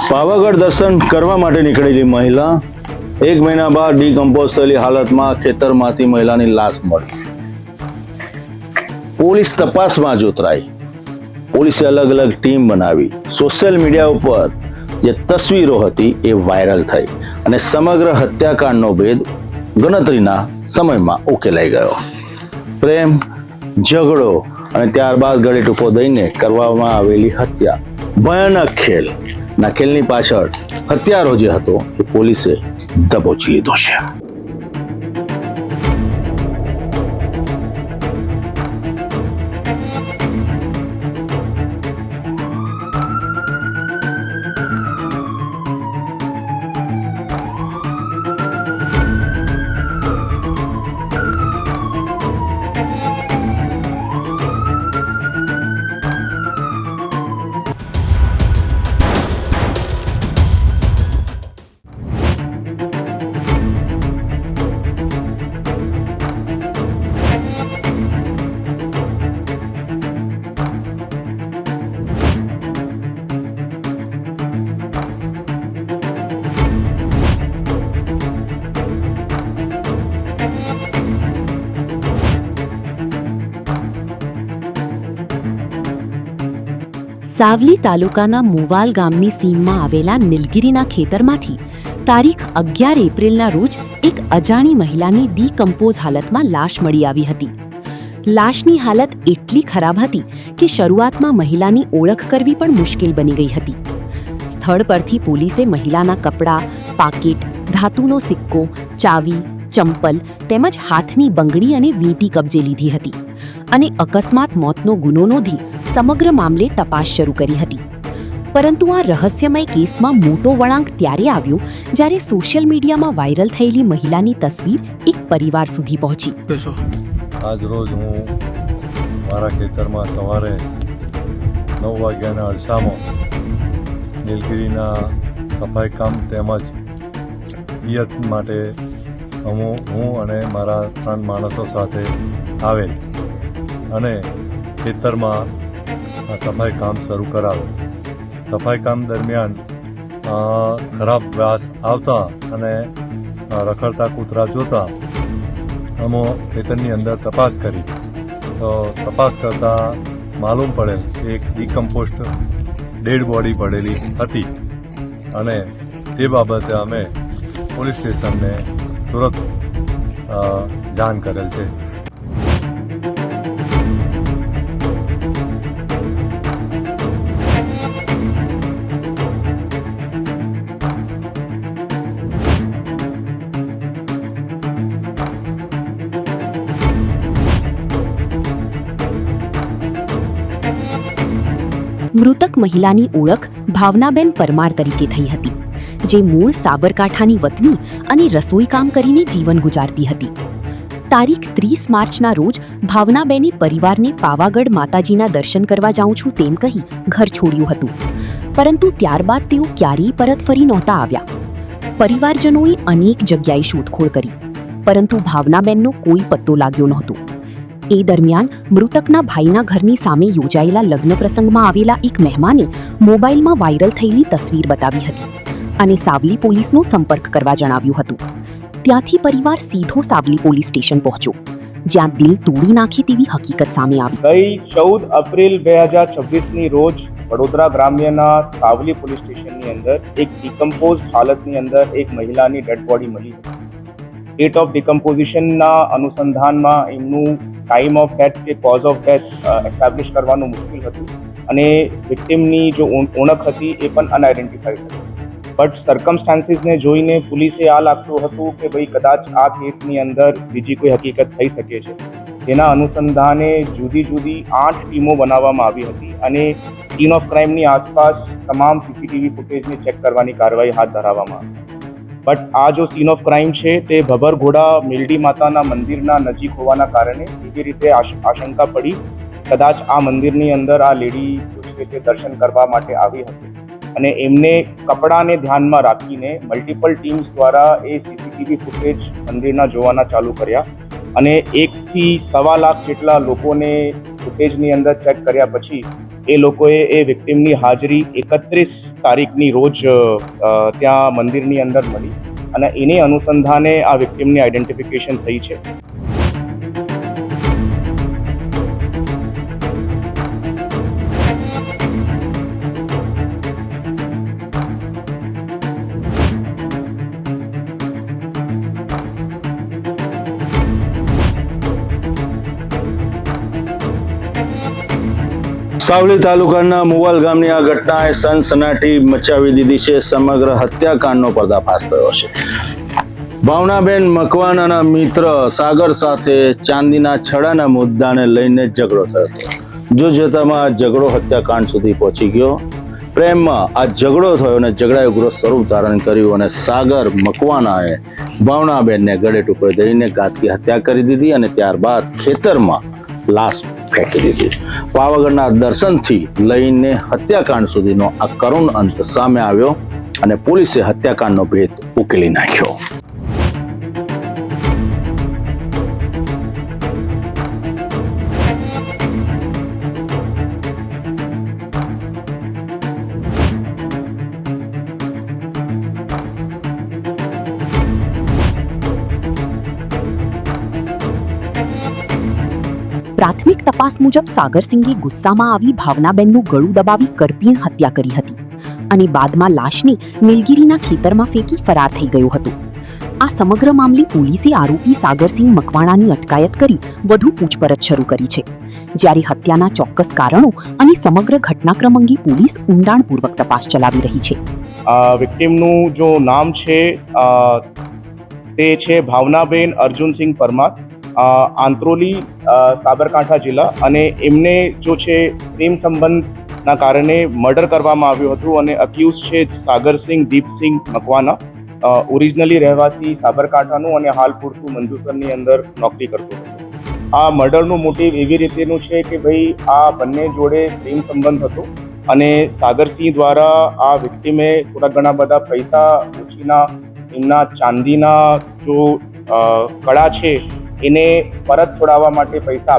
પાવાગઢ દર્શન કરવા માટે નીકળેલી મહિલા 1 મહિના બાદ ડીકમ્પોઝ થયેલી હાલતમાં ખેતરમાંથી મહિલાની લાશ મળી. પોલીસ તપાસમાં જોતરાઈ. પોલીસે અલગ અલગ ટીમ બનાવી. સોશિયલ મીડિયા ઉપર જે તસવીરો હતી એ વાયરલ થઈ અને સમગ્ર હત્યાકાંડનો ભેદ ગણતરીના સમયમાં ઉકેલાઈ ગયો. પ્રેમ, ઝઘડો અને ત્યારબાદ ગળે ટૂંકો દઈને કરવામાં આવેલી હત્યા. ભયાનક ખેલ. ના ખેલની પાછળ હત્યારો જે હતો એ પોલીસે દબોચી લીધો છે. સાવલી તાલુકાના મુવાલ ગામની સીમમાં આવેલા નીલગિરીના ખેતરમાંથી તારીખ 11 એપ્રિલના રોજ એક અજાણી મહિલાની ડીકમ્પોઝ હાલતમાં લાશ મળી આવી હતી. લાશની હાલત એટલી ખરાબ હતી કે શરૂઆતમાં મહિલાની ઓળખ કરવી પણ મુશ્કેલ બની ગઈ હતી. સ્થળ પરથી પોલીસે મહિલાના કપડાં, પાકીટ, ધાતુનો સિક્કો, ચાવી, ચંપલ તેમજ હાથની બંગડી અને વીંટી કબજે લીધી હતી અને અકસ્માત મોતનો ગુનો નોંધી સમગ્ર મામલે તપાસ શરૂ કરી હતી. પરંતુ આ રહસ્યમય કેસમાં મોટો વળાંક ત્યારે આવ્યો જ્યારે સોશિયલ મીડિયામાં વાયરલ થયેલી મહિલાની તસવીર એક પરિવાર સુધી પહોંચી. આજ રોજ હું મારા ખેતરમાં સવારે 9 વાગ્યાના અરસામાં નીલગિરીના સફાઈ કામ તેમજ પિયત માટે હું અને મારા 3 માણસો સાથે આવેલ અને ખેતરમાં આ સફાઈ કામ શરૂ કરાવ્યું. સફાઈ કામ દરમિયાન ખરાબ વાસ આવતા અને રખડતા કૂતરા જોતા અમે ખેતરની અંદર તપાસ કરી. તો તપાસ કરતાં માલુમ પડેલ કે એક ડીકમ્પોસ્ટ ડેડ બોડી પડેલી હતી અને તે બાબતે અમે પોલીસ સ્ટેશનને તુરંત જાણ કરેલ છે. મૃતક મહિલાની ઓળખ ભાવનાબેન પરમાર તરીકે થઈ હતી, જે મૂળ સાબરકાંઠાની વતની અને રસોઈ કામ કરીને જીવન ગુજારતી હતી. તારીખ 30 માર્ચના રોજ ભાવનાબેને પરિવારને પાવાગઢ માતાજીના દર્શન કરવા જાઉં છું તેમ કહી ઘર છોડ્યું હતું, પરંતુ ત્યારબાદ તેઓ ક્યારેય પરત ફરી નહોતા આવ્યા. પરિવારજનોએ અનેક જગ્યાએ શોધખોળ કરી, પરંતુ ભાવનાબેનનો કોઈ પત્તો લાગ્યો નહોતો. એ દરમિયાન મૃતકના ભાઈના ઘરની સામે યોજાયેલા લગ્ન પ્રસંગમાં આવેલા એક મહેમાને મોબાઈલમાં વાયરલ થયેલી તસવીર બતાવી હતી અને સાવલી પોલીસનો સંપર્ક કરવા જણાવ્યું હતું. ત્યાંથી પરિવાર સીધો સાવલી પોલીસ સ્ટેશન પહોંચ્યો, જ્યાં દિલ તોડી નાખે તેવી હકીકત સામે આવી. ગઈ 14 એપ્રિલ 2026ની રોજ વડોદરા ગ્રામ્યના સાવલી પોલીસ સ્ટેશનની અંદર એક ડિકમ્પોઝ હાલતની અંદર એક મહિલાની ડેડ બોડી મળી હતી. ડેટ ઓફ ડિકમ્પોઝિશનના અનુસંધાનમાં એમનું ટાઈમ ઓફ ડેથ કે કોઝ ઓફ ડેથ એસ્ટાબ્લિશ કરવાનું મુશ્કેલ હતું અને વિક્ટિમની જો ઓળખ હતી એ પણ અનઆઇડેન્ટિફાઈડ હતી. બટ સર્કમસ્ટાન્સીસને જોઈને પોલીસે આ લાગતું હતું કે ભાઈ કદાચ આ કેસની અંદર બીજી કોઈ હકીકત થઈ શકે છે. તેના અનુસંધાને જુદી જુદી 8 ટીમો બનાવવામાં આવી હતી અને સીન ઓફ ક્રાઇમની આસપાસ તમામ સીસીટીવી ફૂટેજને ચેક કરવાની કાર્યવાહી હાથ ધરવામાં આવી. બટ આ જો સીન ઓફ ક્રાઇમ છે તે ભભરઘોડા મેલડી માતાના મંદિરના નજીક હોવાના કારણે એવી રીતે આશંકા પડી કદાચ આ મંદિરની અંદર આ લેડી છે તે દર્શન કરવા માટે આવી હતી અને એમને કપડાને ધ્યાનમાં રાખીને મલ્ટિપલ ટીમ્સ દ્વારા એ સીસીટીવી ફૂટેજ મંદિરના જોવાના ચાલુ કર્યા અને 1 થી 1.25 લાખ જેટલા લોકોને ફૂટેજની અંદર ચેક કર્યા પછી એ લોકોએ એ વિક્ટિમની હાજરી 31 તારીખની રોજ ત્યાં મંદિરની અંદર મળી અને એની અનુસંધાને આ વિક્ટિમની આઈડેન્ટિફિકેશન થઈ છે. સાવલી તાલુકાના મુવાલ ગામની આ ઘટનાએ સનસનાટી મચાવી દીધી છે. સમગ્ર હત્યાકાંડનો પર્દાફાશ થયો છે. ભાવનાબેન મકવાનાના મિત્ર સાગર સાથે ચાંદીના છડાના મુદ્દાને લઈને ઝઘડો થયો હતો. જોતજોતામાં આ ઝઘડો હત્યાકાંડ સુધી પહોંચી ગયો. પ્રેમમાં આ ઝઘડો થયો અને ઝઘડાએ ઉગ્ર સ્વરૂપ ધારણ કર્યું અને સાગર મકવાનાએ ભાવનાબેનને ગળે ટુકડે દઈને ઘાતકી હત્યા કરી દીધી અને ત્યારબાદ ખેતરમાં લાશ ફેંકી દીધી. પાવાગઢના દર્શનથી લઈને હત્યાકાંડ સુધીનો આ કરુણ અંત સામે આવ્યો અને પોલીસે હત્યાકાંડનો ભેદ ઉકેલી નાખ્યો. પ્રાથમિક તપાસ મુજબ સાગરસિંગે ગુસ્સામાં આવી ભાવનાબેનનું ગળું દબાવી કરપીણ હત્યા કરી હતી અને બાદમાં લાશને નીલગિરીના ખેતરમાં ફેંકી ફરાર થઈ ગયો હતો. આ સમગ્ર મામલે પોલીસે આરોપી સાગરસિંહ મકવાણાની અટકાયત કરી વધુ પૂછપરછ શરૂ કરી છે. જ્યારે હત્યાના ચોક્કસ કારણો અને સમગ્ર ઘટનાક્રમ અંગે પોલીસ ઊંડાણપૂર્વક તપાસ ચલાવી રહી છે. વિક્ટિમનું જો નામ છે તે છે ભાવનાબેન અર્જુનસિંહ પરમાર, આંત્રોલી, સાબરકાંઠા જિલ્લા, અને એમને જો છે પ્રેમ સંબંધના કારણે મર્ડર કરવામાં આવ્યું હતું અને અક્યુઝ છે સાગરસિંહ દીપસિંહ મકવાના, ઓરિજિનલી રહેવાસી સાબરકાંઠાનું અને હાલ પૂરતું મંજુસરની અંદર નોકરી કરતો હતો. આ મર્ડરનું મોટિવ એવી રીતેનું છે કે ભાઈ આ બંને જોડે પ્રેમ સંબંધ હતો અને સાગરસિંહ દ્વારા આ વિક્ટિમે થોડા ઘણા બધા પૈસા ઓછીના એમના ચાંદીના જો કડા છે એને પરત છોડાવવા માટે પૈસા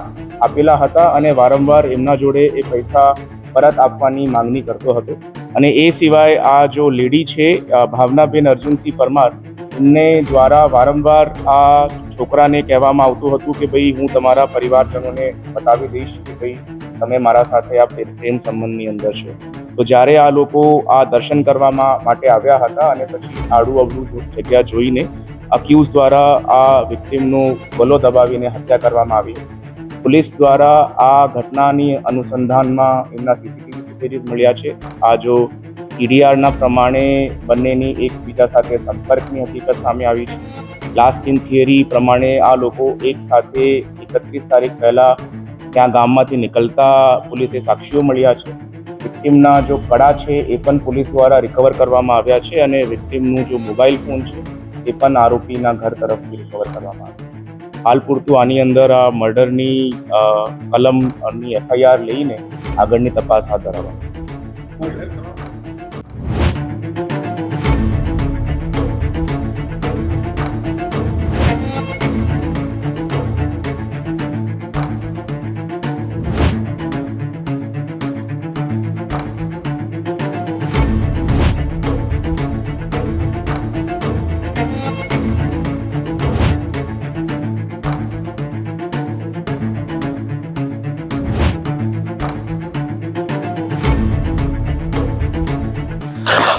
આપેલા હતા અને વારંવાર એમના જોડે એ પૈસા પરત આપવાની માંગણી કરતો હતો. અને એ સિવાય આ જો લેડી છે ભાવનાબેન અર્જુનસિંહ પરમાર, એમને દ્વારા વારંવાર આ છોકરાને કહેવામાં આવતું હતું કે ભાઈ હું તમારા પરિવારજનોને બતાવી દઈશ કે ભાઈ તમે મારા સાથે આ પ્રેમ સંબંધની અંદર છો. તો જ્યારે આ લોકો આ દર્શન કરવા માટે આવ્યા હતા અને પછી આડું અવળું જગ્યા જોઈને અક્યુઝ દ્વારા આ વિક્ટિમનો ગળો દબાવીને હત્યા કરવામાં આવી. પોલીસ દ્વારા આ ઘટનાની અનુસંધાનમાં એમના સીસીટીવી ફૂટેજ મળ્યા છે. આ જો ઈડીઆરના પ્રમાણે બંનેની એકબીજા સાથે સંપર્કની હકીકત સામે આવી છે. લાસ્ટ સીન થિયરી પ્રમાણે આ લોકો એક સાથે 31 તારીખ પહેલા ત્યાં ગામમાંથી નીકળતા પોલીસે સાક્ષીઓ મળ્યા છે. વિક્ટિમના જો કડા છે એ પણ પોલીસ દ્વારા રિકવર કરવામાં આવ્યા છે અને વિક્ટિમનું જો મોબાઈલ ફોન છે એ પણ આરોપીના ઘર તરફથી રિકવર કરવામાં આવ્યું. હાલ પૂરતું આની અંદર આ મર્ડરની કલમની એફઆઈઆર લઈને આગળની તપાસ હાથ ધરવામાં.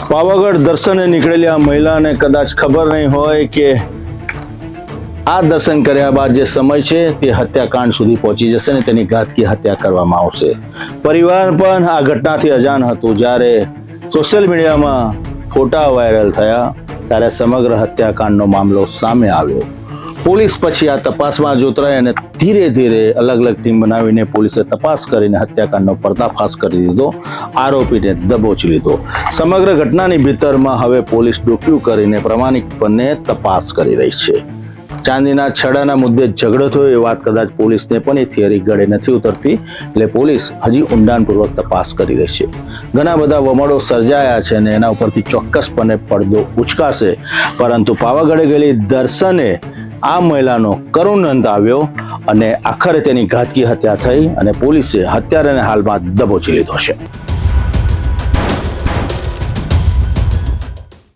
પાવાગઢ દર્શને નીકળેલી આ મહિલાને કદાચ ખબર નહીં હોય કે આ દર્શન કર્યા બાદ જે સમય છે તે હત્યાકાંડ સુધી પહોંચી જશે ને તેની ઘાતકી હત્યા કરવામાં આવશે. પરિવાર પણ આ ઘટનાથી અજાણ હતું. જ્યારે સોશિયલ મીડિયામાં ફોટા વાયરલ થયા ત્યારે સમગ્ર હત્યાકાંડનો મામલો સામે આવ્યો. પોલીસ પછી આ તપાસમાં જોતરાઈ અને ધીરે ધીરે અલગ અલગ ટીમ બનાવીને પોલીસે તપાસ કરીને હત્યાકાંડનો પર્દાફાશ કરી દીધો, આરોપીને દબોચી લીધો. સમગ્ર ઘટનાની ભીતરમાં હવે પોલીસ ડોક્યુ કરીને પ્રામાણિકપણે તપાસ કરી રહી છે. ચાંદીના છડાના મુદ્દે ઝઘડો થયો એ વાત કદાચ પોલીસને પણ એ થિયરી ગળે નથી ઉતરતી, એટલે પોલીસ હજી ઊંડાણપૂર્વક તપાસ કરી રહી છે. ઘણા બધા વમળો સર્જાયા છે અને એના ઉપરથી ચોક્કસપણે પડદો ઉચકાશે, પરંતુ પાવાગઢે ગયેલી દર્શને આ મહિલાનો કરુણ અંત આવ્યો અને આખરે તેની ઘાતકી હત્યા થઈ અને પોલીસે હત્યારાને હાલમાં દબોચી લીધો છે.